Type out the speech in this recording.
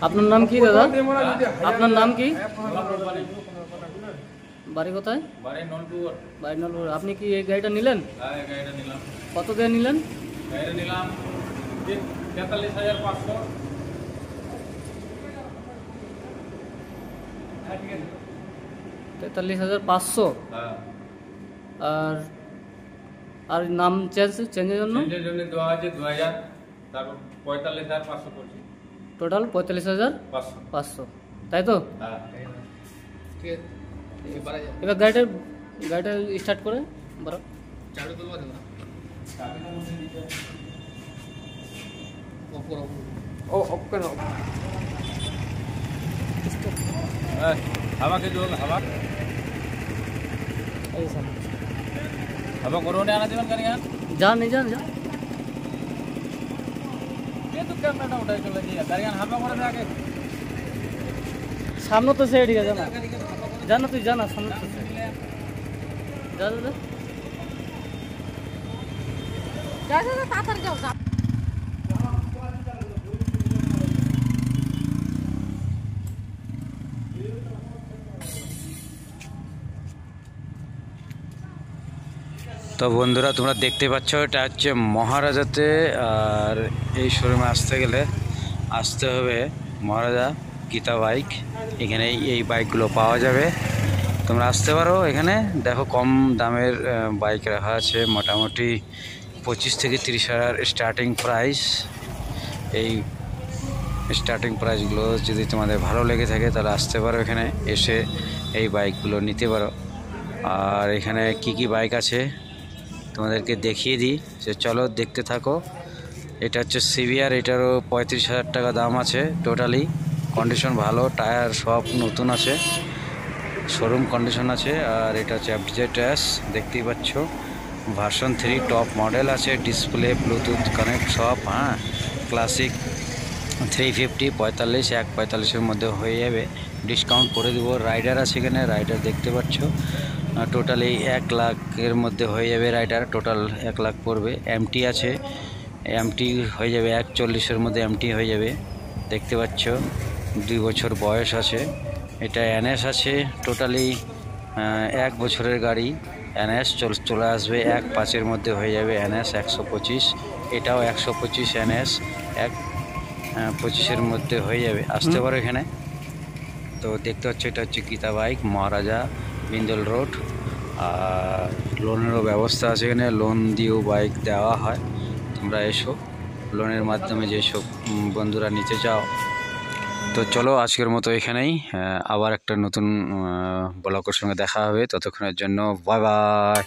আপনার নাম কি দাদা? আপনার নাম কি? বাড়ি কোথায়? বাড়ি নলপুর। বাড়ি নলপুর। আপনি কি এই গাড়িটা নিলেন? হ্যাঁ, এই গাড়িটা নিলাম। কত দিয়ে নিলেন? গাড়িটা নিলাম 43,500। 43,500। হ্যাঁ। আর আর নাম চেঞ্জের জন্য চেঞ্জের জন্য দেওয়া আছে 2,000, তারপর 45,500 পড়ছে। টোটাল 45,500, তাই তো? হ্যাঁ। এবার গাড়িটা স্টার্ট করে বড় চাবি তুলবা দেবো। চাবিটা মধ্যে দিতে ও ওপেন ও। हवा के जो हवा ऐसा हवा कोरोना आना जीवन करेंगे जा नहीं जा ये तो क्या मैंने उठाई चले जी करेंगे हवा कोरोना में आके सामने तो सेठ गया जाना तू जाना सामने तो जा तातर जाओ তো বন্ধুরা তোমরা দেখতে পাচ্ছ এটা হচ্ছে মহারাজাতে। আর এই শোরুমে আসতে হবে মহারাজা গীতা বাইক। এখানে এই বাইকগুলো পাওয়া যাবে, তোমরা আসতে পারো। এখানে দেখো কম দামের বাইক রাখা আছে, মোটামুটি 25 থেকে 30 হাজার স্টার্টিং প্রাইস। এই স্টার্টিং প্রাইসগুলো যদি তোমাদের ভালো লেগে থাকে তাহলে আসতে পারো, এখানে এসে এই বাইকগুলো নিতে পারো। আর এখানে কি বাইক আছে তোমাদেরকে দেখিয়ে দিই, যে চলো দেখতে থাকো। এটা হচ্ছে সিভিআর, এটারও 35,000 টাকা দাম আছে। টোটালি কন্ডিশন ভালো, টায়ার সব নতুন আছে, শোরুম কন্ডিশন আছে। আর এটা হচ্ছে FZ-S, দেখতেই পাচ্ছ ভার্সন 3 টপ মডেল আছে, ডিসপ্লে ব্লুটুথ কানেক্ট সব। হ্যাঁ, ক্লাসিক 350 45,145-এর মধ্যে হয়ে যাবে, ডিসকাউন্ট করে দেবো। রাইডার আছে এখানে, রাইডার দেখতে পাচ্ছ। টোটালি 1 লাখের মধ্যে হয়ে যাবে রাইডার, টোটাল 1 লাখ পড়বে। MT আছে, MT হয়ে যাবে 140-এর মধ্যে, MT হয়ে যাবে। দেখতে পাচ্ছ 2 বছর বয়স আছে। এটা NS আছে, টোটালি 1 বছরের গাড়ি। NS চলে আসবে 1.5-এর মধ্যে হয়ে যাবে। NS 125, এটাও 125 NS 1.25-এর মধ্যে হয়ে যাবে, আসতে পারো এখানে। তো দেখতে পাচ্ছ এটা হচ্ছে গীতা বাইক, মহারাজা, বিন্দল রোড। আর লোনেরও ব্যবস্থা আছে এখানে, লোন দিয়েও বাইক দেওয়া হয়। তোমরা এসো, লোনের মাধ্যমে যেসব বন্ধুরা নিতে চাও। তো চলো আজকের মতো এখানেই, আবার একটা নতুন ব্লগের সঙ্গে দেখা হবে। ততক্ষণের জন্য বাই বাই।